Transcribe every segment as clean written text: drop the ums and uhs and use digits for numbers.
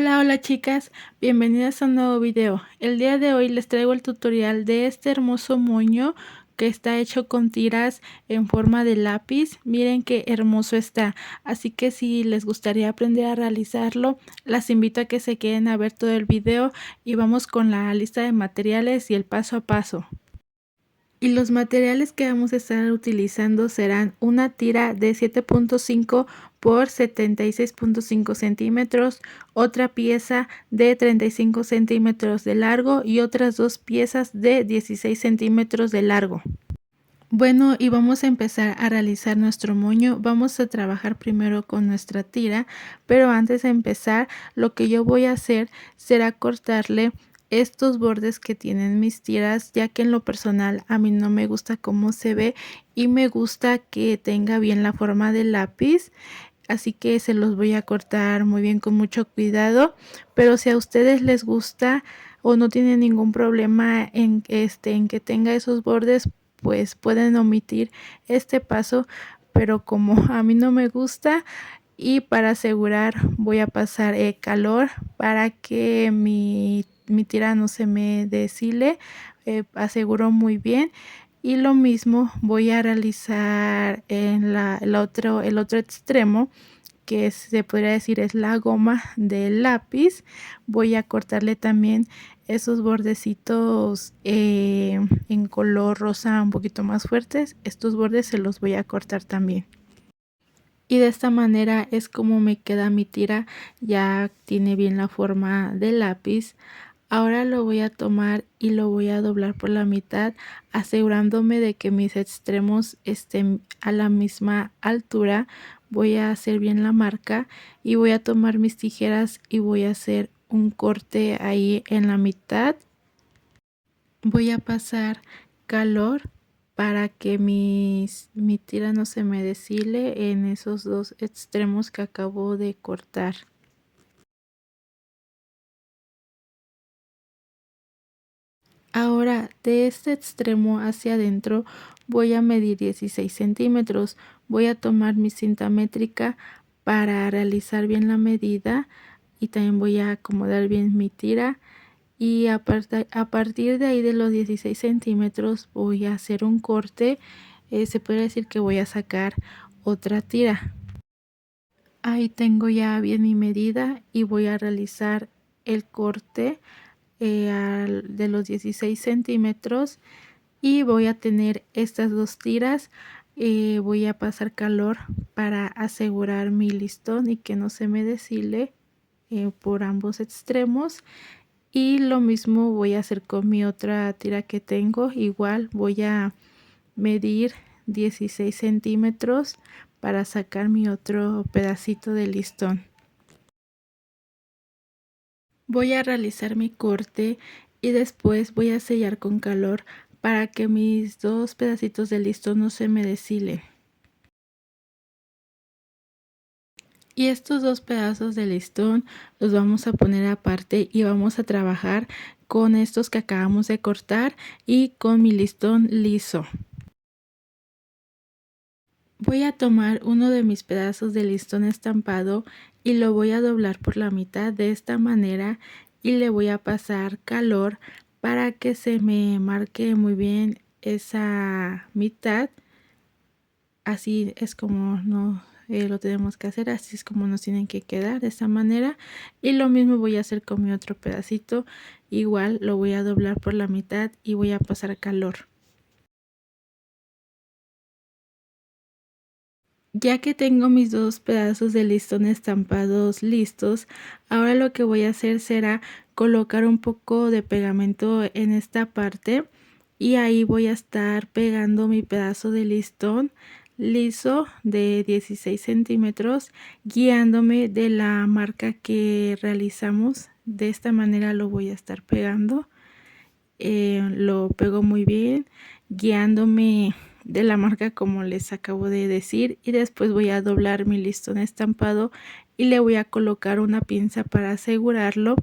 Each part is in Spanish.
Hola chicas, bienvenidas a un nuevo video. El día de hoy les traigo el tutorial de este hermoso moño que está hecho con tiras en forma de lápiz. Miren qué hermoso está, así que si les gustaría aprender a realizarlo, las invito a que se queden a ver todo el video y vamos con la lista de materiales y el paso a paso. Y los materiales que vamos a estar utilizando serán una tira de 7.5 por 76.5 centímetros, otra pieza de 35 centímetros de largo y otras dos piezas de 16 centímetros de largo. Bueno, y vamos a empezar a realizar nuestro moño. Vamos a trabajar primero con nuestra tira, pero antes de empezar, lo que yo voy a hacer será cortarle estos bordes que tienen mis tiras, ya que en lo personal a mí no me gusta cómo se ve y me gusta que tenga bien la forma del lápiz. Así que se los voy a cortar muy bien con mucho cuidado, pero si a ustedes les gusta o no tienen ningún problema en que tenga esos bordes, pues pueden omitir este paso, pero como a mí no me gusta, y para asegurar voy a pasar calor para que mi tira no se me deshile. Aseguro muy bien, y lo mismo voy a realizar en el otro extremo, que se podría decir es la goma del lápiz. Voy a cortarle también esos bordecitos en color rosa un poquito más fuertes. Estos bordes se los voy a cortar también. Y de esta manera es como me queda mi tira. Ya tiene bien la forma del lápiz. Ahora lo voy a tomar y lo voy a doblar por la mitad, asegurándome de que mis extremos estén a la misma altura. Voy a hacer bien la marca y voy a tomar mis tijeras y voy a hacer un corte ahí en la mitad. Voy a pasar calor para que mi tira no se me deshile en esos dos extremos que acabo de cortar. Ahora de este extremo hacia adentro voy a medir 16 centímetros. Voy a tomar mi cinta métrica para realizar bien la medida, y también voy a acomodar bien mi tira, y a partir de ahí de los 16 centímetros voy a hacer un corte. Se puede decir que voy a sacar otra tira. Ahí tengo ya bien mi medida y voy a realizar el corte de los 16 centímetros, y voy a tener estas dos tiras. Voy a pasar calor para asegurar mi listón y que no se me deshile por ambos extremos, y lo mismo voy a hacer con mi otra tira que tengo. Igual voy a medir 16 centímetros para sacar mi otro pedacito de listón. Voy a realizar mi corte y después voy a sellar con calor para que mis dos pedacitos de listón no se me deshilen. Y estos dos pedazos de listón los vamos a poner aparte y vamos a trabajar con estos que acabamos de cortar y con mi listón liso. Voy a tomar uno de mis pedazos de listón estampado y lo voy a doblar por la mitad de esta manera, y le voy a pasar calor para que se me marque muy bien esa mitad. Así es como lo tenemos que hacer, así es como nos tienen que quedar, de esta manera. Y lo mismo voy a hacer con mi otro pedacito. Igual lo voy a doblar por la mitad y voy a pasar calor. Ya que tengo mis dos pedazos de listón estampados listos, ahora lo que voy a hacer será colocar un poco de pegamento en esta parte, y ahí voy a estar pegando mi pedazo de listón liso de 16 centímetros, guiándome de la marca que realizamos. De esta manera lo voy a estar pegando. Lo pego muy bien, guiándome de la marca como les acabo de decir, y después voy a doblar mi listón estampado y le voy a colocar una pinza para asegurarlo,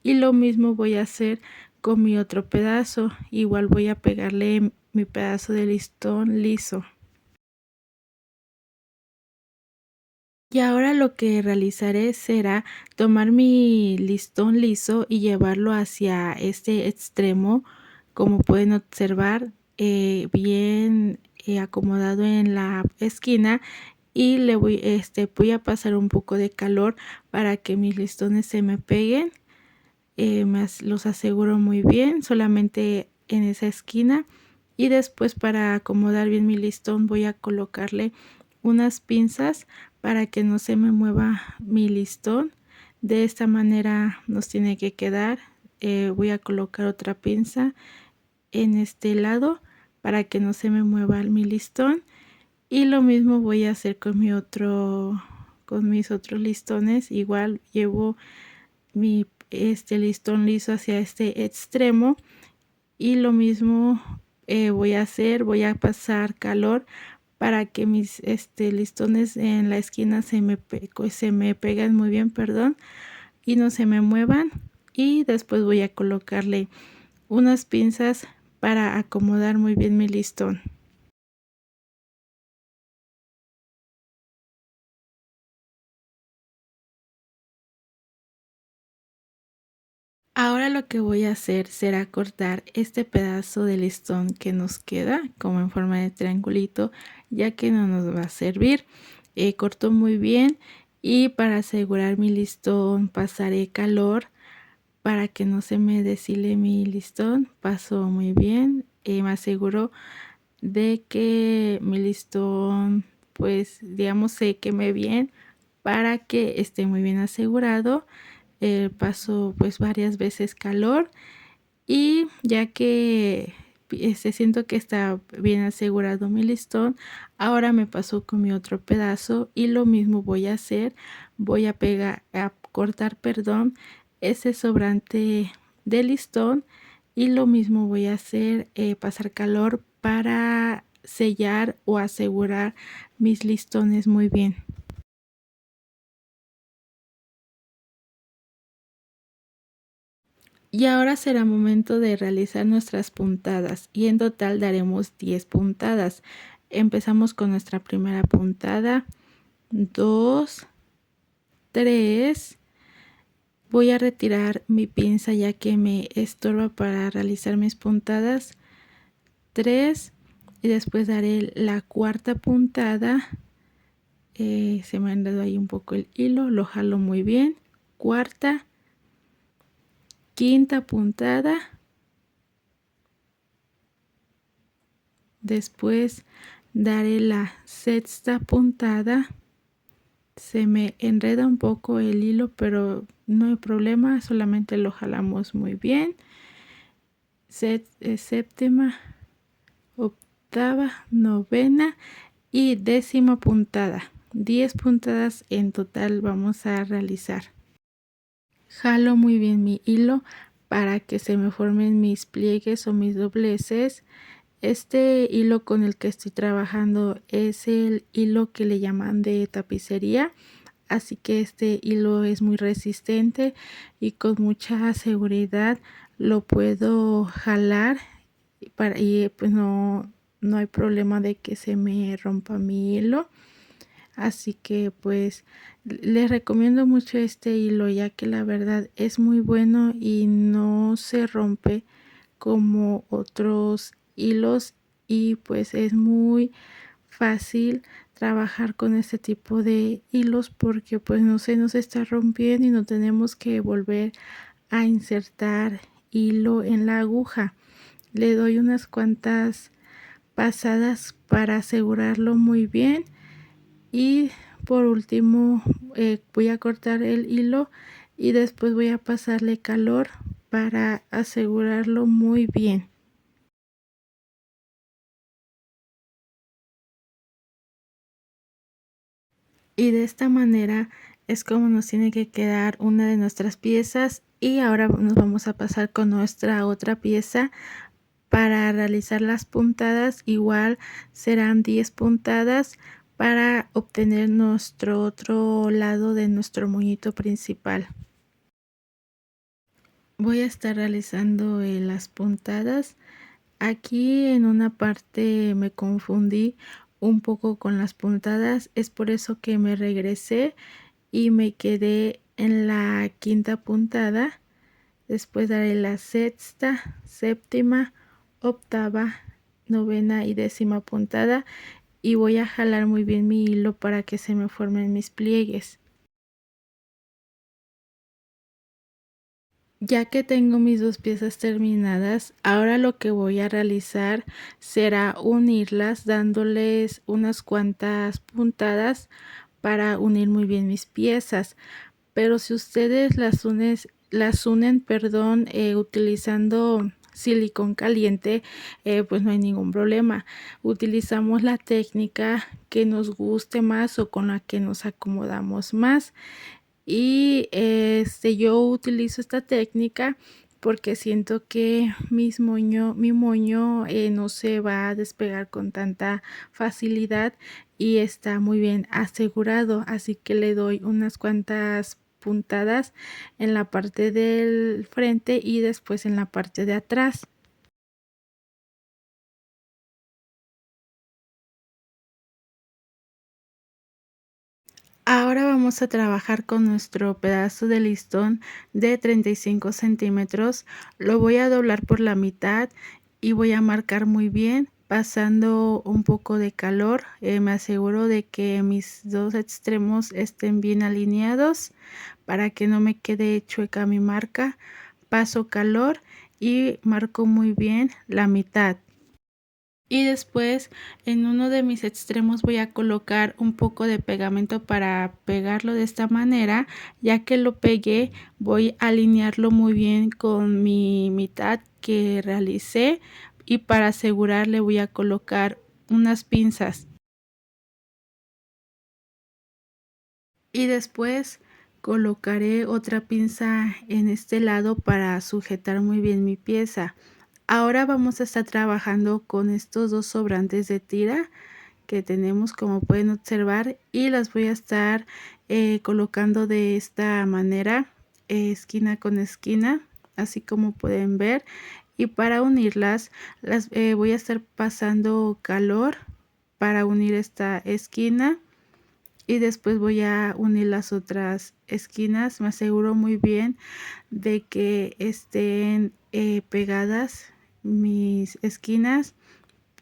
y lo mismo voy a hacer con mi otro pedazo. Igual voy a pegarle mi pedazo de listón liso. Y ahora lo que realizaré será tomar mi listón liso y llevarlo hacia este extremo, como pueden observar, bien acomodado en la esquina, y le voy a pasar un poco de calor para que mis listones se me peguen. Los aseguro muy bien, solamente en esa esquina, y después, para acomodar bien mi listón, voy a colocarle unas pinzas para que no se me mueva mi listón. De esta manera nos tiene que quedar. Voy a colocar otra pinza en este lado para que no se me mueva mi listón, y lo mismo voy a hacer con con mis otros listones. Igual llevo mi listón liso hacia este extremo, y lo mismo voy a hacer. Voy a pasar calor para que mis listones en la esquina se me peguen muy bien, perdón, y no se me muevan. Y después voy a colocarle unas pinzas para acomodar muy bien mi listón. Ahora lo que voy a hacer será cortar este pedazo de listón que nos queda como en forma de triangulito, ya que no nos va a servir. Corto muy bien, y para asegurar mi listón pasaré calor para que no se me deshile mi listón. Paso muy bien, me aseguro de que mi listón, pues digamos, se queme bien para que esté muy bien asegurado. Paso pues varias veces calor, y ya que siento que está bien asegurado mi listón, ahora me paso con mi otro pedazo y lo mismo voy a hacer. Voy a cortar, perdón, ese sobrante de listón, y lo mismo voy a hacer, pasar calor para sellar o asegurar mis listones muy bien. Y ahora será momento de realizar nuestras puntadas, y en total daremos 10 puntadas. Empezamos con nuestra primera puntada, 2, 3. Voy a retirar mi pinza ya que me estorba para realizar mis puntadas. 3, y después daré la cuarta puntada. Se me ha enredado ahí un poco el hilo, lo jalo muy bien. Cuarta, quinta puntada. Después daré la sexta puntada. Se me enreda un poco el hilo, pero no hay problema, solamente lo jalamos muy bien. Séptima, octava, novena y décima puntada. 10 puntadas en total vamos a realizar. Jalo muy bien mi hilo para que se me formen mis pliegues o mis dobleces. Este hilo con el que estoy trabajando es el hilo que le llaman de tapicería, así que este hilo es muy resistente y con mucha seguridad lo puedo jalar, y pues no hay problema de que se me rompa mi hilo. Así que pues les recomiendo mucho este hilo, ya que la verdad es muy bueno y no se rompe como otros hilos, y pues es muy fácil trabajar con este tipo de hilos porque pues no se nos está rompiendo y no tenemos que volver a insertar hilo en la aguja. Le doy unas cuantas pasadas para asegurarlo muy bien, y por último voy a cortar el hilo y después voy a pasarle calor para asegurarlo muy bien. Y de esta manera es como nos tiene que quedar una de nuestras piezas. Y ahora nos vamos a pasar con nuestra otra pieza para realizar las puntadas. Igual serán 10 puntadas para obtener nuestro otro lado de nuestro moñito principal. Voy a estar realizando las puntadas. Aquí en una parte me confundí un poco con las puntadas, es por eso que me regresé y me quedé en la quinta puntada. Después daré la sexta, séptima, octava, novena y décima puntada y voy a jalar muy bien mi hilo para que se me formen mis pliegues. Ya que tengo mis dos piezas terminadas, ahora lo que voy a realizar será unirlas dándoles unas cuantas puntadas para unir muy bien mis piezas. Pero si ustedes las unen, perdón, utilizando silicón caliente, pues no hay ningún problema. Utilizamos la técnica que nos guste más o con la que nos acomodamos más. Y yo utilizo esta técnica porque siento que mi moño no se va a despegar con tanta facilidad y está muy bien asegurado, así que le doy unas cuantas puntadas en la parte del frente y después en la parte de atrás. Ahora vamos a trabajar con nuestro pedazo de listón de 35 centímetros. Lo voy a doblar por la mitad y voy a marcar muy bien, pasando un poco de calor. Me aseguro de que mis dos extremos estén bien alineados para que no me quede chueca mi marca. Paso calor y marco muy bien la mitad. Y después en uno de mis extremos voy a colocar un poco de pegamento para pegarlo de esta manera. Ya que lo pegué, voy a alinearlo muy bien con mi mitad que realicé y para asegurar le voy a colocar unas pinzas. Y después colocaré otra pinza en este lado para sujetar muy bien mi pieza. Ahora vamos a estar trabajando con estos dos sobrantes de tira que tenemos, como pueden observar, y las voy a estar colocando de esta manera, esquina con esquina, así como pueden ver. Y para unirlas las voy a estar pasando calor para unir esta esquina y después voy a unir las otras esquinas. Me aseguro muy bien de que estén pegadas mis esquinas.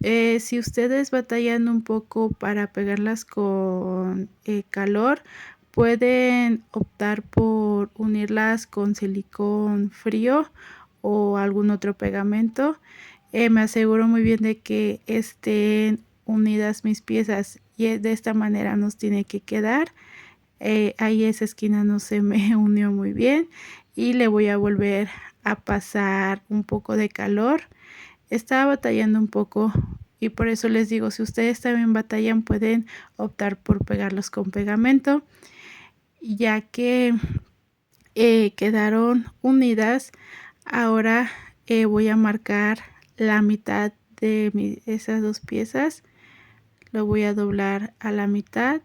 Si ustedes batallan un poco para pegarlas con calor, pueden optar por unirlas con silicón frío o algún otro pegamento. Me aseguro muy bien de que estén unidas mis piezas y de esta manera nos tiene que quedar. Ahí esa esquina no se me unió muy bien y le voy a volver a pasar un poco de calor. Estaba batallando un poco y por eso les digo, si ustedes también batallan, pueden optar por pegarlos con pegamento, ya que quedaron unidas. Ahora voy a marcar la mitad de esas dos piezas. Lo voy a doblar a la mitad,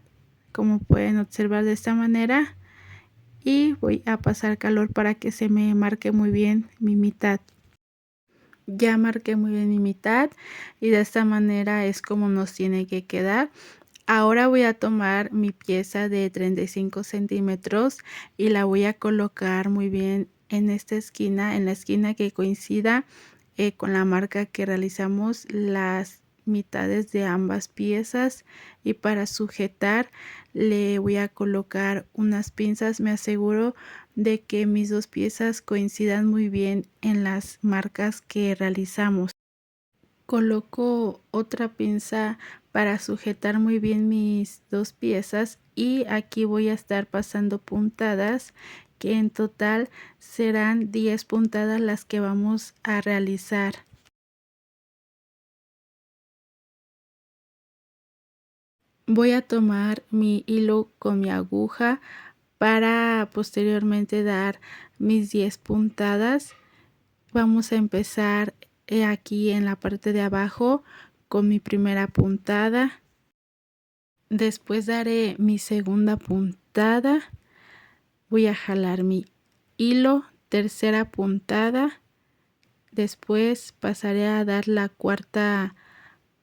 como pueden observar de esta manera, y voy a pasar calor para que se me marque muy bien mi mitad. Ya marqué muy bien mi mitad y de esta manera es como nos tiene que quedar. Ahora voy a tomar mi pieza de 35 centímetros y la voy a colocar muy bien en esta esquina, en la esquina que coincida con la marca que realizamos las mitades de ambas piezas. Y para sujetar le voy a colocar unas pinzas. Me aseguro de que mis dos piezas coincidan muy bien en las marcas que realizamos. Coloco otra pinza para sujetar muy bien mis dos piezas y aquí voy a estar pasando puntadas, que en total serán 10 puntadas las que vamos a realizar. Voy a tomar mi hilo con mi aguja para posteriormente dar mis 10 puntadas. Vamos a empezar aquí en la parte de abajo con mi primera puntada. Después daré mi segunda puntada. Voy a jalar mi hilo, tercera puntada. Después pasaré a dar la cuarta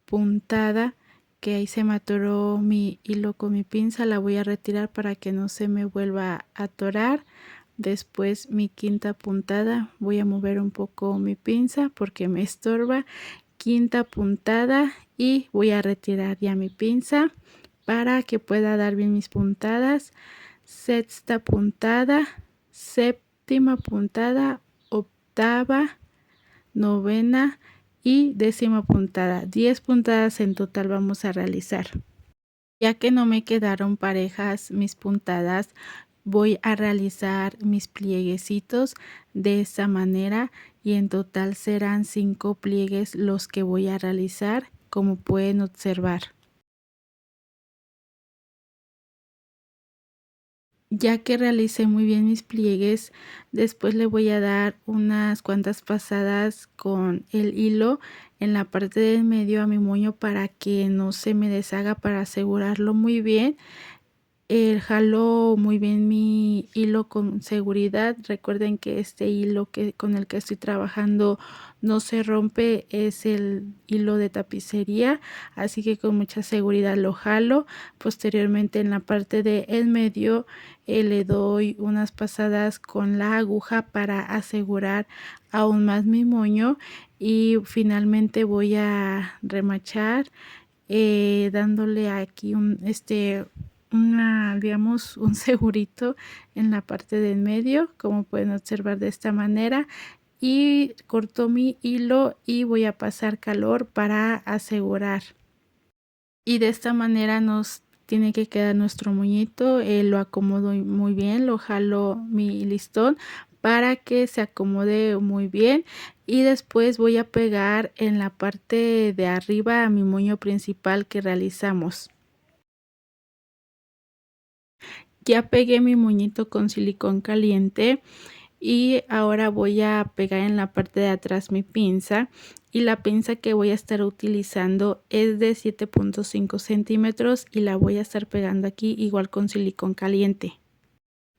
puntada que ahí se me atoró mi hilo con mi pinza. La voy a retirar para que no se me vuelva a atorar. Después mi quinta puntada, voy a mover un poco mi pinza porque me estorba. Quinta puntada y voy a retirar ya mi pinza para que pueda dar bien mis puntadas. Sexta puntada, séptima puntada, octava, novena y décima puntada. 10 puntadas en total vamos a realizar. Ya que no me quedaron parejas mis puntadas, voy a realizar mis plieguecitos de esta manera y en total serán 5 pliegues los que voy a realizar, como pueden observar. Ya que realicé muy bien mis pliegues, después le voy a dar unas cuantas pasadas con el hilo en la parte del medio a mi moño para que no se me deshaga, para asegurarlo muy bien. Jalo muy bien mi hilo con seguridad. Recuerden que este hilo con el que estoy trabajando no se rompe, es el hilo de tapicería, así que con mucha seguridad lo jalo. Posteriormente en la parte de en medio le doy unas pasadas con la aguja para asegurar aún más mi moño y finalmente voy a remachar dándole aquí digamos un segurito en la parte de en medio, como pueden observar de esta manera, y corto mi hilo y voy a pasar calor para asegurar, y de esta manera nos tiene que quedar nuestro moñito. Lo acomodo muy bien, lo jalo mi listón para que se acomode muy bien y después voy a pegar en la parte de arriba a mi moño principal que realizamos. Ya pegué mi moñito con silicón caliente y ahora voy a pegar en la parte de atrás mi pinza, y la pinza que voy a estar utilizando es de 7.5 centímetros y la voy a estar pegando aquí igual con silicón caliente.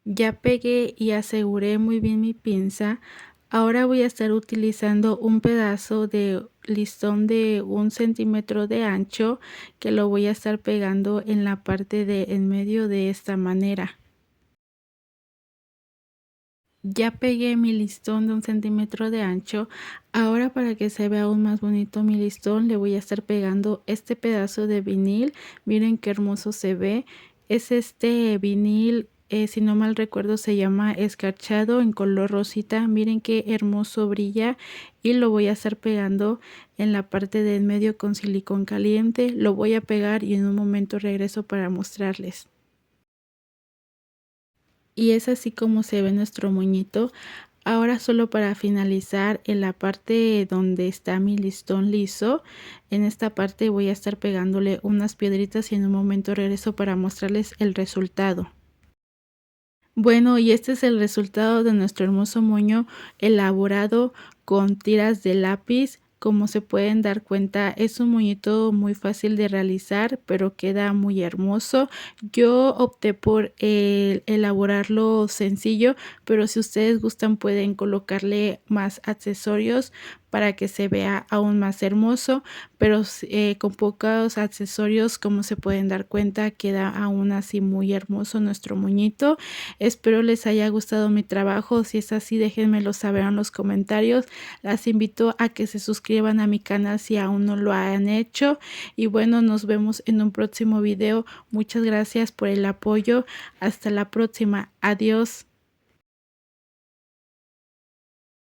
Ya pegué y aseguré muy bien mi pinza. Ahora voy a estar utilizando un pedazo de listón de 1 centímetro de ancho que lo voy a estar pegando en la parte de en medio de esta manera. Ya pegué mi listón de 1 centímetro de ancho. Ahora, para que se vea aún más bonito mi listón, le voy a estar pegando este pedazo de vinil. Miren qué hermoso se ve. Es este vinil, si no mal recuerdo se llama escarchado, en color rosita. Miren qué hermoso brilla, y lo voy a estar pegando en la parte de en medio con silicón caliente. Lo voy a pegar y en un momento regreso para mostrarles. Y es así como se ve nuestro moñito. Ahora, solo para finalizar, en la parte donde está mi listón liso, en esta parte voy a estar pegándole unas piedritas y en un momento regreso para mostrarles el resultado. Bueno, y este es el resultado de nuestro hermoso moño elaborado con tiras de lápiz. Como se pueden dar cuenta, es un moñito muy fácil de realizar, pero queda muy hermoso. Yo opté por elaborarlo sencillo, pero si ustedes gustan pueden colocarle más accesorios para que se vea aún más hermoso, pero con pocos accesorios, como se pueden dar cuenta, queda aún así muy hermoso nuestro moñito. Espero les haya gustado mi trabajo. Si es así, déjenmelo saber en los comentarios. Las invito a que se suscriban a mi canal si aún no lo han hecho. Y bueno, nos vemos en un próximo video. Muchas gracias por el apoyo. Hasta la próxima. Adiós.